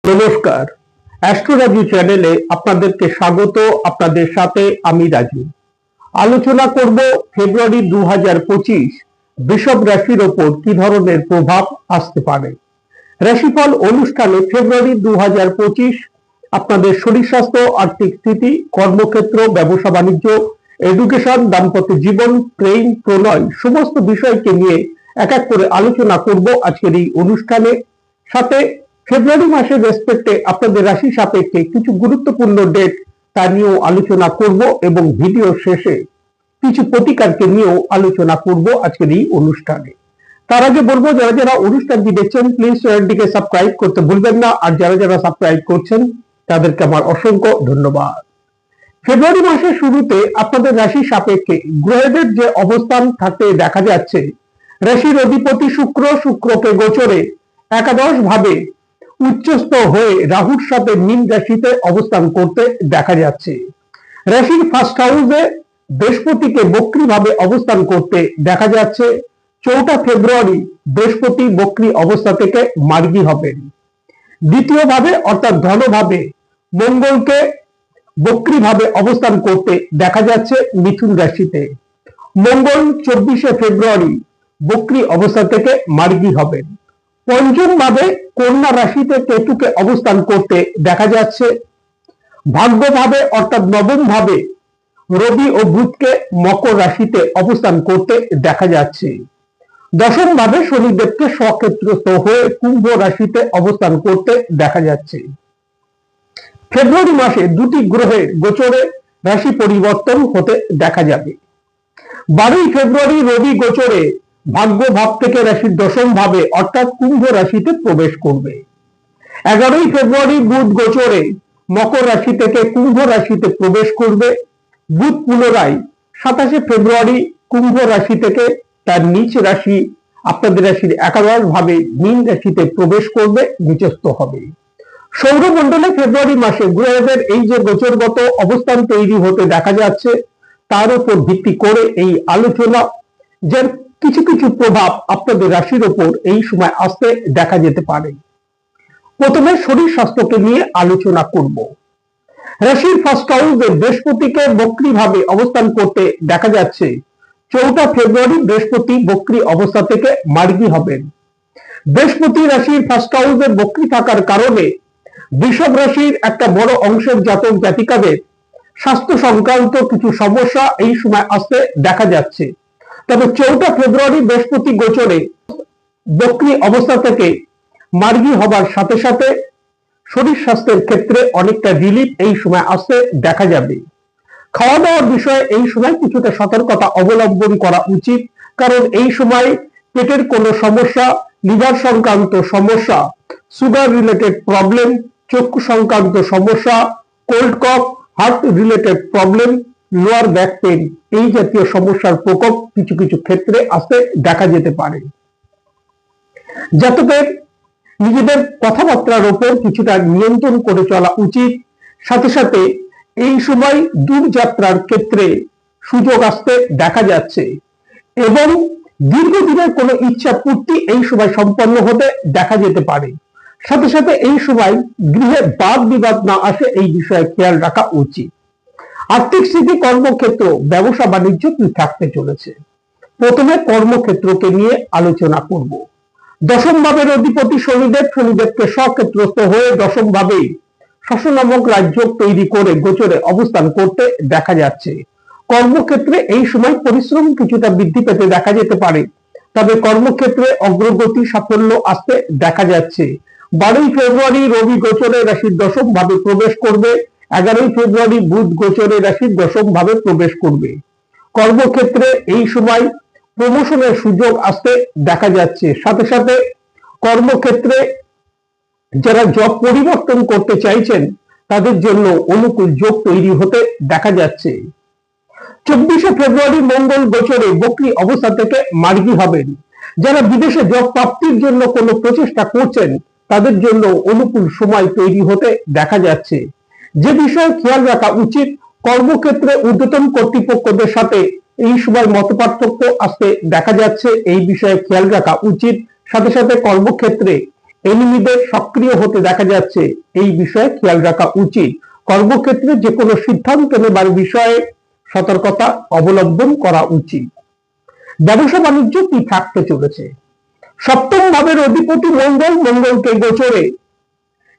নমস্কার, অ্যাস্ট্রো রাজু চ্যানেলে আপনাদেরকে স্বাগত। আপনাদের সাথে আমি রাজু। আলোচনা করব ফেব্রুয়ারি 2025 বৃষভ রাশির ওপর কি ধরনের প্রভাব আসতে পারে। রাশিফল অনুষ্ঠানে ফেব্রুয়ারি 2025 আপনাদের শরীর স্বাস্থ্য, আর্থিক স্থিতি, কর্মক্ষেত্র, ব্যবসা বাণিজ্য, এডুকেশন, দাম্পত্য জীবন, প্রেম, প্রণয় সমস্ত বিষয়কে নিয়ে এক এক করে আলোচনা করব আজকের এই অনুষ্ঠানে। সাথে ফেব্রুয়ারি মাসের রেসপেক্টে আপনাদের রাশি সাপেক্ষে কিছু গুরুত্বপূর্ণ ডেট তা নিয়েও আলোচনা করব এবং ভিডিও শেষে কিছু প্রতিকারকে নিয়েও আলোচনা করব আজকের এই অনুষ্ঠানে। তার আগে বলবো, যারা যারা অনুষ্ঠানটি দেখছেন প্লিজ চ্যানেলটিকে সাবস্ক্রাইব করতে ভুলবেন না, আর যারা যারা সাবস্ক্রাইব করছেন তাদেরকে আমার অসংখ্য ধন্যবাদ। ফেব্রুয়ারি মাসের শুরুতে আপনাদের রাশি সাপেক্ষে গ্রহদের যে অবস্থান থাকতে দেখা যাচ্ছে, রাশির অধিপতি শুক্রকে গোচরে একাদশ ভাবে উচ্চস্থ হয়ে রাহুর সাথে মীন রাশিতে অবস্থান করতে দেখা যাচ্ছে। রাশির ফার্স্ট হাউসে বৃহস্পতিকে বক্রী ভাবে অবস্থান করতে দেখা যাচ্ছে। 4 ফেব্রুয়ারি বৃহস্পতি বক্রী অবস্থা থেকে মার্গী হবেন। দ্বিতীয় ভাবে অর্থাৎ ধনভাবে মঙ্গলকে বক্রী ভাবে অবস্থান করতে দেখা যাচ্ছে মিথুন রাশিতে। মঙ্গল 24 ফেব্রুয়ারি বক্রী অবস্থা থেকে মার্গী হবেন। পঞ্চম ভাবে কন্যা রাশিতে কেতুকে অবস্থান করতে দেখা যাচ্ছে। ভাগ্যভাবে অর্থাৎ নবম ভাবে রবি ও বুধকে মকর রাশিতে অবস্থান করতে দেখা যাচ্ছে। দশম ভাবে শনিদেবকে স্বক্ষেত্রস্থ হয়ে কুম্ভ রাশিতে অবস্থান করতে দেখা যাচ্ছে। ফেব্রুয়ারি মাসে দুটি গ্রহের গোচরে রাশি পরিবর্তন হতে দেখা যাবে। 12 ফেব্রুয়ারি রবি গোচরে ভাগ্য ভাব থেকে রাশির দশম ভাবে অর্থাৎ কুম্ভ রাশিতে প্রবেশ করবে। 11 ফেব্রুয়ারি বুধ গোচরে মকর রাশি থেকে কুম্ভ রাশিতে প্রবেশ করবে। বুধ পুনরায় 27 ফেব্রুয়ারি কুম্ভ রাশি থেকে তার নিচ রাশি আপনাদের রাশির একাদশ ভাবে মীন রাশিতে প্রবেশ করবে, নিচস্থ হবে। সৌরমণ্ডলে ফেব্রুয়ারি মাসে গ্রহদের এই যে গোচরগত অবস্থান তৈরি হতে দেখা যাচ্ছে, তার উপর ভিত্তি করে এই আলোচনা, যার কিছু কিছু প্রভাব আপনাদের রাশির উপর এই সময় আসতে দেখা যেতে পারে। প্রথমে শরীর স্বাস্থ্যকে নিয়ে আলোচনা করব। রাশির ফার্স্ট হাউসে বৃহস্পতিকে বক্রী ভাবে অবস্থান করতে দেখা যাচ্ছে। 4 ফেব্রুয়ারি বৃহস্পতি বক্রী অবস্থা থেকে মার্গী হবেন। বৃহস্পতি রাশির ফার্স্ট হাউসে বক্রী থাকার কারণে বৃষভ রাশির একটা বড় অংশের জাতক জাতিকাদের স্বাস্থ্য সংক্রান্ত কিছু সমস্যা এই সময় আসতে দেখা যাচ্ছে। তবে 14 ফেব্রুয়ারি বৃহস্পতি গোচরে বক্রী অবস্থা থেকে মার্গী হবার সাথে সাথে শরীর স্বাস্থ্যের ক্ষেত্রে অনেকটা রিলিফ এই সময় আসতে দেখা যাবে। খাওয়া দাওয়ার বিষয়ে এই সময় কিছুটা সতর্কতা অবলম্বন করা উচিত, কারণ এই সময় পেটের কোনো সমস্যা, লিভার সংক্রান্ত সমস্যা, সুগার রিলেটেড প্রবলেম, চক্ষু সংক্রান্ত সমস্যা, cold cough, heart related problem, lower back pain এই জাতীয় সমস্যার প্রকোপ কিছু কিছু ক্ষেত্রে আসতে দেখা যেতে পারে। জাতকের নিজেদের কথাবার্তার উপর কিছুটা নিয়ন্ত্রণ করে চলা উচিত। সাথে সাথে এই সময় দূরযাত্রার ক্ষেত্রে সুযোগ আসতে দেখা যাচ্ছে এবং দীর্ঘদিনের কোনো ইচ্ছা পূর্তি এই সময় সম্পন্ন হতে দেখা যেতে পারে। সাথে সাথে এই সময় গৃহে বাদ বিবাদ না আসে এই বিষয়ে খেয়াল রাখা উচিত। আর্থিক স্থিতি, কর্মক্ষেত্র, ব্যবসা বাণিজ্য কি থাকতে চলেছে। প্রথমে কর্মক্ষেত্রকে নিয়ে আলোচনা করব। দশম ভাবের অধিপতি শনিদেবকে স্বক্ষেত্রস্থ হয়ে দশম ভাবে শশ নামক রাজ্য তৈরি করে গোচরে অবস্থান করতে দেখা যাচ্ছে। কর্মক্ষেত্রে এই সময় পরিশ্রম কিছুটা বৃদ্ধি পেতে দেখা যেতে পারে, তবে কর্মক্ষেত্রে অগ্রগতি সাফল্য আসতে দেখা যাচ্ছে। 12 ফেব্রুয়ারি রবি গোচরে রাশির দশম ভাবে প্রবেশ করবে। 11 ফেব্রুয়ারি বুধ গোচরে রাশির দশম ভাবে প্রবেশ করবে। কর্মক্ষেত্রে এই সময় প্রমোশনের সুযোগ আসতে দেখা যাচ্ছে। সাথে সাথে কর্মক্ষেত্রে যারা জব পরিবর্তন করতে চাইছেন তাদের জন্য অনুকূল যোগ তৈরি হতে দেখা যাচ্ছে। 24 ফেব্রুয়ারি মঙ্গল গোচরে বক্রী অবস্থা থেকে মার্গী হবেন। যারা বিদেশে জব প্রাপ্তির জন্য কোনো প্রচেষ্টা করছেন তাদের জন্য অনুকূল সময় তৈরি হতে দেখা যাচ্ছে। যে বিষয়ে খেয়াল রাখা উচিত, কর্মক্ষেত্রে ঊর্ধ্বতন কর্তৃপক্ষদের সাথে এই সময় মতপার্থক্য আসতে দেখা যাচ্ছে, এই বিষয়ে খেয়াল রাখা উচিত। সাথে সাথে কর্মক্ষেত্রে এনিমিদের সক্রিয় হতে দেখা যাচ্ছে, এই বিষয়ে খেয়াল রাখা উচিত। কর্মক্ষেত্রে যে কোনো সিদ্ধান্ত নেবার বিষয়ে সতর্কতা অবলম্বন করা উচিত। ব্যবসা বাণিজ্য কি থাকতে চলেছে? সপ্তম ভাবের অধিপতি মঙ্গল, মঙ্গলকে গোচরে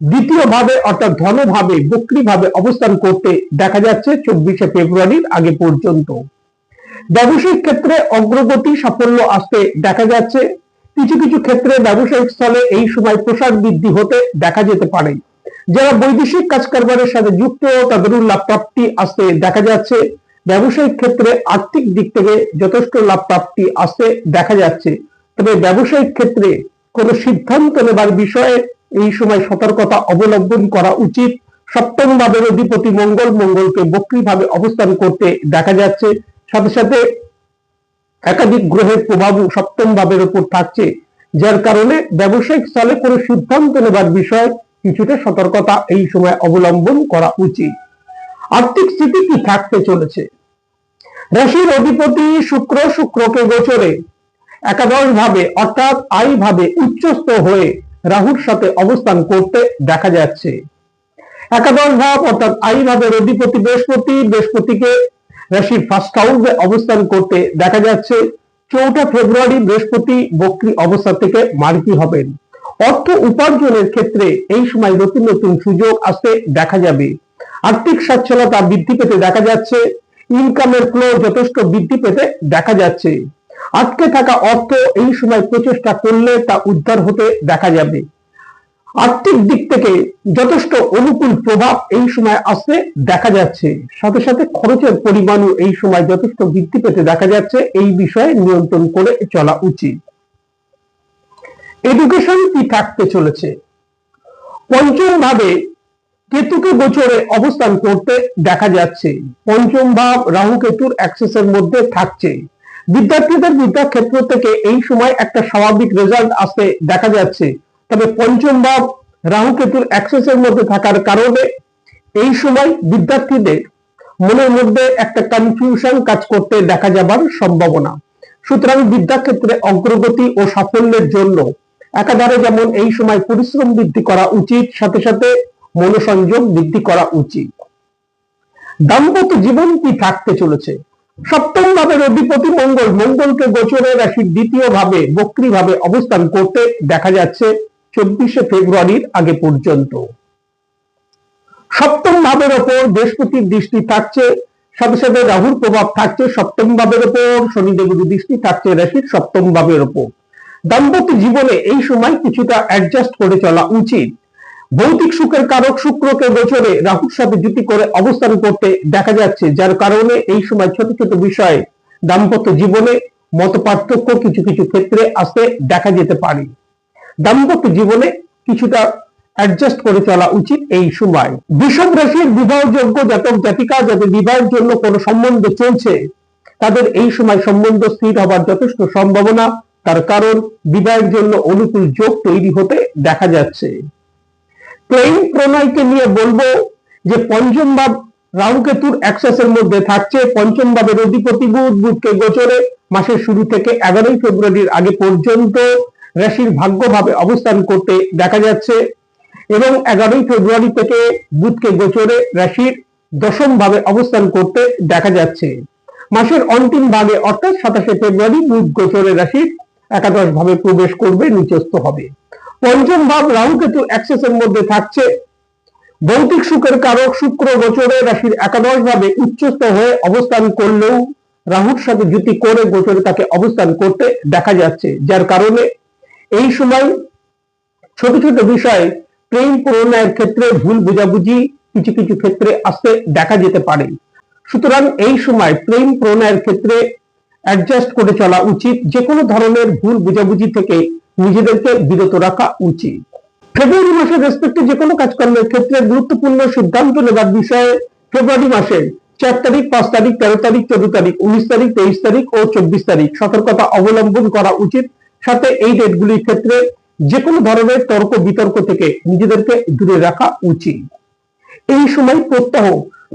দ্বিতীয় ভাবে অর্থাৎ ধনভাবে বক্রীভাবে অবস্থান করতে দেখা যাচ্ছে 24শে ফেব্রুয়ারির আগে পর্যন্ত। ব্যবসায়িক ক্ষেত্রে অগ্রগতি সাফল্য আসতে দেখা যাচ্ছে। কিছু কিছু ক্ষেত্রে ব্যবসায়িক স্থলে এই সময় প্রসার বৃদ্ধি হতে দেখা যেতে পারে। যারা বৈদেশিক কাজ কারবারের সাথে যুক্ত তাদেরও লাভ প্রাপ্তি আসতে দেখা যাচ্ছে। ব্যবসায়িক ক্ষেত্রে আর্থিক দিক থেকে যথেষ্ট লাভ প্রাপ্তি আসতে দেখা যাচ্ছে। তবে ব্যবসায়িক ক্ষেত্রে কোনো সিদ্ধান্ত নেবার বিষয়ে এই সময় সতর্কতা অবলম্বন করা উচিত। সপ্তম ভাবের অধিপতি মঙ্গল, মঙ্গলকে বক্রীভাবে অবস্থান করতে দেখা যাচ্ছে। সাথে সাথে একাধিক গ্রহের প্রভাবও সপ্তম ভাবের উপর থাকছে, যার কারণে ব্যবসায়িক স্থলে কোনো সিদ্ধান্ত নেবার বিষয়ে কিছুটা সতর্কতা এই সময় অবলম্বন করা উচিত। আর্থিক স্থিতি কি থাকতে চলেছে? রাশির অধিপতি শুক্র, শুক্রকে গোচরে একাদশ ভাবে অর্থাৎ আই ভাবে উচ্চস্থ হয়ে রাহুর সাথে অবস্থান করতে দেখা যাচ্ছে। একাদশ ভাব অর্থাৎ আই ভাবের অধিপতি বৃহস্পতি, বৃহস্পতিকে রাশির ফার্স্ট হাউসে অবস্থান করতে দেখা যাচ্ছে। 4 ফেব্রুয়ারি বৃহস্পতি বক্রী অবস্থা থেকে মার্গী হবেন। অর্থ উপার্জনের ক্ষেত্রে এই সময় নতুন নতুন সুযোগ আসতে দেখা যাবে। আর্থিক সচ্ছলতা বৃদ্ধি পেতে দেখা যাচ্ছে। ইনকামের ফ্লো যথেষ্ট বৃদ্ধি পেতে দেখা যাচ্ছে। আটকে থাকা অর্থ এই সময় প্রচেষ্টা করলে তা উদ্ধার হতে দেখা যাবে। আর্থিক দিক থেকে যথেষ্ট অনুকূল প্রভাব এই সময় আসতে দেখা যাচ্ছে। সাথে সাথে খরচের পরিমাণও এই সময় যথেষ্ট বৃদ্ধি পেতে দেখা যাচ্ছে। এই বিষয়ে নিয়ন্ত্রণ করে চলা উচিত। এডুকেশন কি থাকতে চলেছে? পঞ্চম ভাবে কেতুকে গোচরে অবস্থান করতে দেখা যাচ্ছে। পঞ্চম ভাব রাহু কেতুর অ্যাক্সেসের মধ্যে থাকছে। বিদ্যার্থীদের বিদ্যাক্ষেত্র থেকে এই সময় একটা স্বাভাবিক রেজাল্ট আসতে দেখা যাচ্ছে। তবে পঞ্চম ভাব রাহু কেতুর অ্যাক্সেসের মধ্যে থাকার কারণে এই সময় বিদ্যার্থীদের মনের মধ্যে একটা কনফিউশন কাজ করতে দেখা যাবার সম্ভাবনা। সুতরাং বিদ্যাক্ষেত্রে অগ্রগতি ও সাফল্যের জন্য একাধারে যেমন এই সময় পরিশ্রম বৃদ্ধি করা উচিত, সাথে সাথে মনোসংযোগ বৃদ্ধি করা উচিত। দাম্পত্য জীবন কি থাকতে চলেছে? সপ্তম ভাবের অধিপতি মঙ্গল, মঙ্গলকে গোচরে রাশির দ্বিতীয় ভাবে বক্রীভাবে অবস্থান করতে দেখা যাচ্ছে 24শে ফেব্রুয়ারির আগে পর্যন্ত। সপ্তম ভাবের ওপর বৃহস্পতির দৃষ্টি থাকছে, সাথে সাথে রাহুর প্রভাব থাকছে সপ্তম ভাবের ওপর, শনিদেবের দৃষ্টি থাকছে রাশির সপ্তম ভাবের ওপর। দাম্পত্য জীবনে এই সময় কিছুটা অ্যাডজাস্ট করে চলা উচিত। ভৌতিক সুখের কারক শুক্রকে গোচরে রাহুর সাথে যুতি করে অবস্থান করতে দেখা যাচ্ছে, যার কারণে এই সময় ছোট ছোট বিষয়ে দাম্পত্য জীবনে মত পার্থক্য কিছু কিছু ক্ষেত্রে আসতে দেখা যেতে পারে। দাম্পত্য জীবনে কিছুটা অ্যাডজাস্ট করে চলা উচিত এই সময়। বৃষভ রাশির বিবাহযোগ্য জাতক জাতিকা যাদের বিবাহের জন্য কোনো সম্বন্ধ চলছে, তাদের এই সময় সম্বন্ধ স্থির হবার যথেষ্ট সম্ভাবনা, তার কারণ বিবাহের জন্য অনুকূল যোগ তৈরি হতে দেখা যাচ্ছে। প্রেম প্রণয়কে নিয়ে বলবো যে পঞ্চম ভাব রাহু কেতুর অ্যাক্সেসের মধ্যে থাকছে। পঞ্চম ভাবের অধিপতি বুধ, বুধকে গোচরে মাসের শুরু থেকে 11 ফেব্রুয়ারির আগে পর্যন্ত রাশির ভাগ্যভাবে অবস্থান করতে দেখা যাচ্ছে এবং 11 ফেব্রুয়ারি থেকে বুধকে গোচরে রাশির দশম ভাবে অবস্থান করতে দেখা যাচ্ছে। মাসের অন্তিম ভাগে অর্থাৎ 27শে ফেব্রুয়ারি বুধ গোচরে রাশির একাদশ ভাবে প্রবেশ করবে, নিচস্থ হবে। পঞ্চম ভাব রাহু কেতুর অ্যাক্সেসের মধ্যে থাকছে। ভৌতিক সুখের কারক শুক্র গোচরে রাশির একাদশ ভাবে উচ্চস্থ হয়ে অবস্থান করলেও রাহুর সাথে যুতি করে গোচরে তাকে অবস্থান করতে দেখা যাচ্ছে, যার কারণে এই সময় ছোট ছোট বিষয়ে প্রেম প্রণয়ের ক্ষেত্রে ভুল বোঝাবুঝি কিছু কিছু ক্ষেত্রে আসতে দেখা যেতে পারে। সুতরাং এই সময় প্রেম প্রণয়ের ক্ষেত্রে অ্যাডজাস্ট করে চলা উচিত। যে কোনো ধরনের ভুল বোঝাবুঝি থেকে নিজেদেরকে বিরত রাখা উচিত। ফেব্রুয়ারি মাসের রেসপেক্টে যে কোনো কাজকর্মের ক্ষেত্রে গুরুত্বপূর্ণ সিদ্ধান্ত নেবার বিষয়ে ফেব্রুয়ারি মাসের 4 তারিখ, 5 তারিখ, 13 তারিখ, 14 তারিখ, 19 তারিখ, 23 তারিখ ও 24 তারিখ সতর্কতা অবলম্বন করা উচিত। সাথে এই ডেটগুলির ক্ষেত্রে যে কোনো ধরনের তর্ক বিতর্ক থেকে নিজেদেরকে দূরে রাখা উচিত। এই সময় প্রত্যহ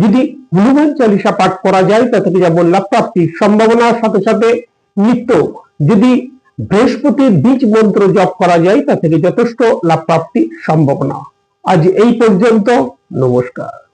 যদি হনুমান চালিসা পাঠ করা যায় তা থেকে যেমন লাভ প্রাপ্তির সম্ভাবনা, সাথে সাথে নিত্য যদি বৃহস্পতির বীজ মন্ত্র জপ করা যায়, তা থেকে যথেষ্ট লাভ প্রাপ্তি সম্ভাবনা। আজ এই পর্যন্ত, নমস্কার।